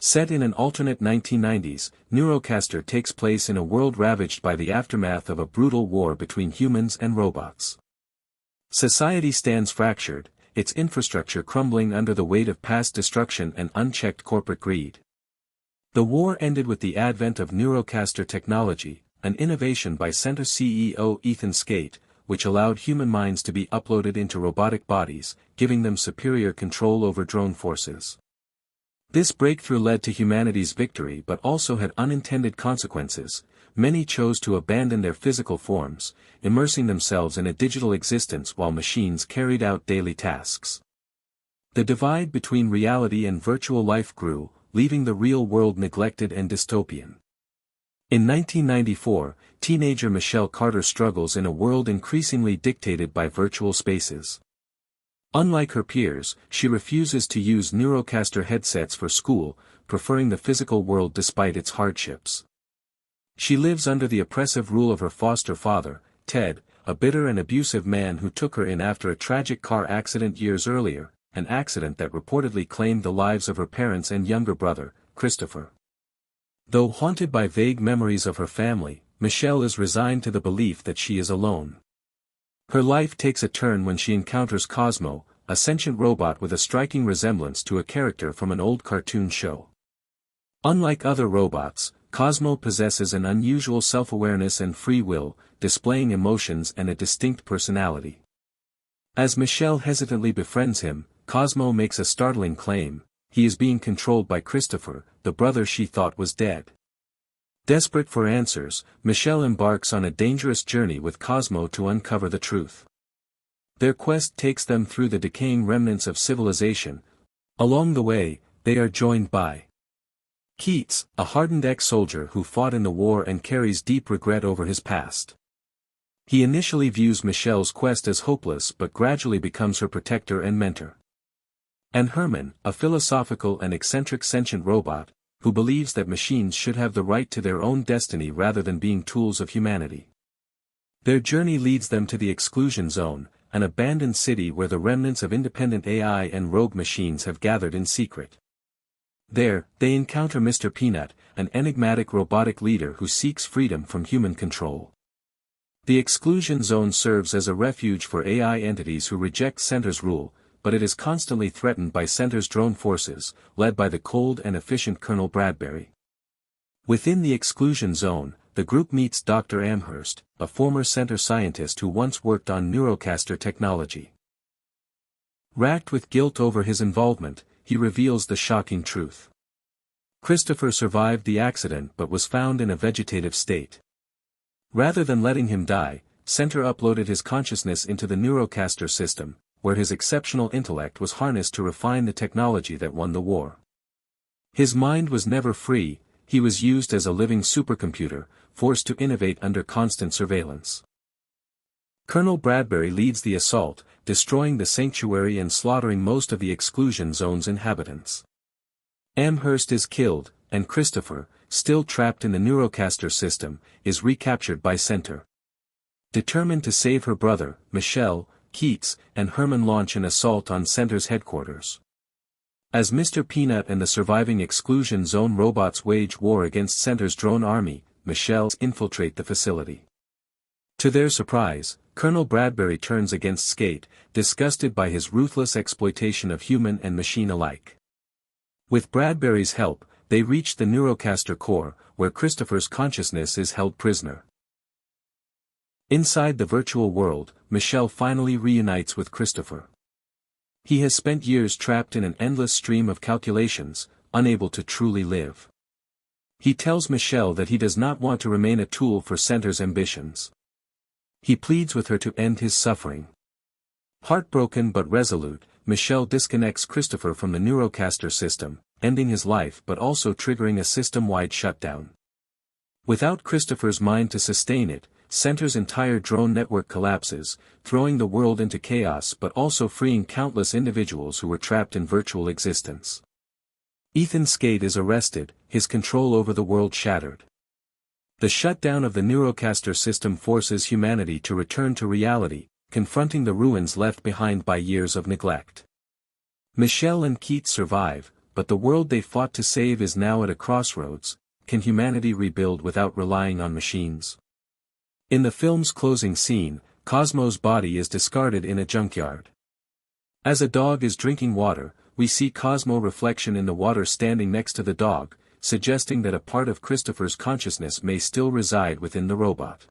Set in an alternate 1990s, Neurocaster takes place in a world ravaged by the aftermath of a brutal war between humans and robots. Society stands fractured, its infrastructure crumbling under the weight of past destruction and unchecked corporate greed. The war ended with the advent of Neurocaster technology, an innovation by Sentre CEO Ethan Skate, which allowed human minds to be uploaded into robotic bodies, giving them superior control over drone forces. This breakthrough led to humanity's victory but also had unintended consequences. Many chose to abandon their physical forms, immersing themselves in a digital existence while machines carried out daily tasks. The divide between reality and virtual life grew, leaving the real world neglected and dystopian. In 1994, teenager Michelle Carter struggles in a world increasingly dictated by virtual spaces. Unlike her peers, she refuses to use Neurocaster headsets for school, preferring the physical world despite its hardships. She lives under the oppressive rule of her foster father, Ted, a bitter and abusive man who took her in after a tragic car accident years earlier, an accident that reportedly claimed the lives of her parents and younger brother, Christopher. Though haunted by vague memories of her family, Michelle is resigned to the belief that she is alone. Her life takes a turn when she encounters Cosmo, a sentient robot with a striking resemblance to a character from an old cartoon show. Unlike other robots, Cosmo possesses an unusual self-awareness and free will, displaying emotions and a distinct personality. As Michelle hesitantly befriends him, Cosmo makes a startling claim: he is being controlled by Christopher, the brother she thought was dead. Desperate for answers, Michelle embarks on a dangerous journey with Cosmo to uncover the truth. Their quest takes them through the decaying remnants of civilization. Along the way, they are joined by Keats, a hardened ex-soldier who fought in the war and carries deep regret over his past. He initially views Michelle's quest as hopeless but gradually becomes her protector and mentor. And Herman, a philosophical and eccentric sentient robot, who believes that machines should have the right to their own destiny rather than being tools of humanity. Their journey leads them to the exclusion zone, an abandoned city where the remnants of independent AI and rogue machines have gathered in secret. There, they encounter Mr. Peanut, an enigmatic robotic leader who seeks freedom from human control. The exclusion zone serves as a refuge for AI entities who reject Sentre's rule, but it is constantly threatened by Sentre's drone forces, led by the cold and efficient Colonel Bradbury. Within the exclusion zone, the group meets Dr. Amherst, a former Sentre scientist who once worked on Neurocaster technology. Racked with guilt over his involvement, he reveals the shocking truth. Christopher survived the accident but was found in a vegetative state. Rather than letting him die, Sentre uploaded his consciousness into the Neurocaster system, where his exceptional intellect was harnessed to refine the technology that won the war. His mind was never free, he was used as a living supercomputer, forced to innovate under constant surveillance. Colonel Bradbury leads the assault, destroying the sanctuary and slaughtering most of the exclusion zone's inhabitants. Amherst is killed, and Christopher, still trapped in the Neurocaster system, is recaptured by Sentre. Determined to save her brother, Michelle, Keats, and Herman launch an assault on Sentre's headquarters. As Mr. Peanut and the surviving exclusion zone robots wage war against Sentre's drone army, Michelle infiltrate the facility. To their surprise, Colonel Bradbury turns against Skate, disgusted by his ruthless exploitation of human and machine alike. With Bradbury's help, they reach the Neurocaster core, where Christopher's consciousness is held prisoner. Inside the virtual world, Michelle finally reunites with Christopher. He has spent years trapped in an endless stream of calculations, unable to truly live. He tells Michelle that he does not want to remain a tool for Sentre's ambitions. He pleads with her to end his suffering. Heartbroken but resolute, Michelle disconnects Christopher from the Neurocaster system, ending his life but also triggering a system-wide shutdown. Without Christopher's mind to sustain it, Sentre's entire drone network collapses, throwing the world into chaos but also freeing countless individuals who were trapped in virtual existence. Ethan Skate is arrested, his control over the world shattered. The shutdown of the Neurocaster system forces humanity to return to reality, confronting the ruins left behind by years of neglect. Michelle and Keats survive, but the world they fought to save is now at a crossroads. Can humanity rebuild without relying on machines? In the film's closing scene, Cosmo's body is discarded in a junkyard. As a dog is drinking water, we see Cosmo reflection in the water standing next to the dog, suggesting that a part of Christopher's consciousness may still reside within the robot.